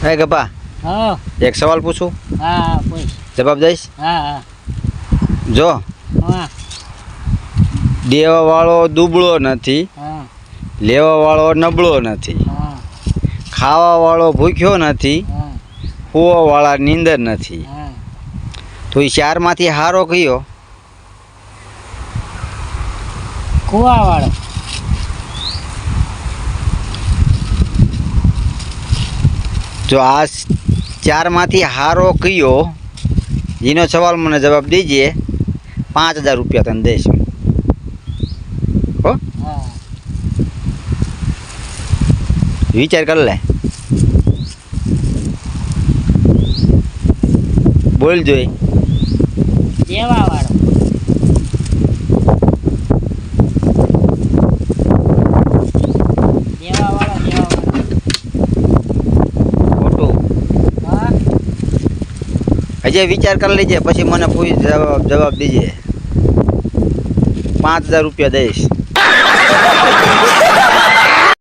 હે ગપા, હા એક સવાલ પૂછું, હા પૂછ. જવાબ દઈશ? હા જો હા દેવા વાળો દુબળો નથી, હા લેવા વાળો નબળો નથી, હા ખાવા વાળો ભૂખ્યો નથી, હા કૂવા વાળા નીંદર નથી, હા તો એ ચારમાંથી હારો કયો? કુવાવાળો. જો આ ચારમાંથી હારો કયો, એનો સવાલ મને જવાબ દીજે. 5000 રૂપિયા તને દઈશ. હો, હા વિચાર કર લે, બોલ જોઈ. દેવાવાળો. દેવાવાળો. ખોટું. હા હજી વિચાર કરી લેજે, પછી મને પૂછ જવાબ દીજે. 5000 રૂપિયા દઈશ.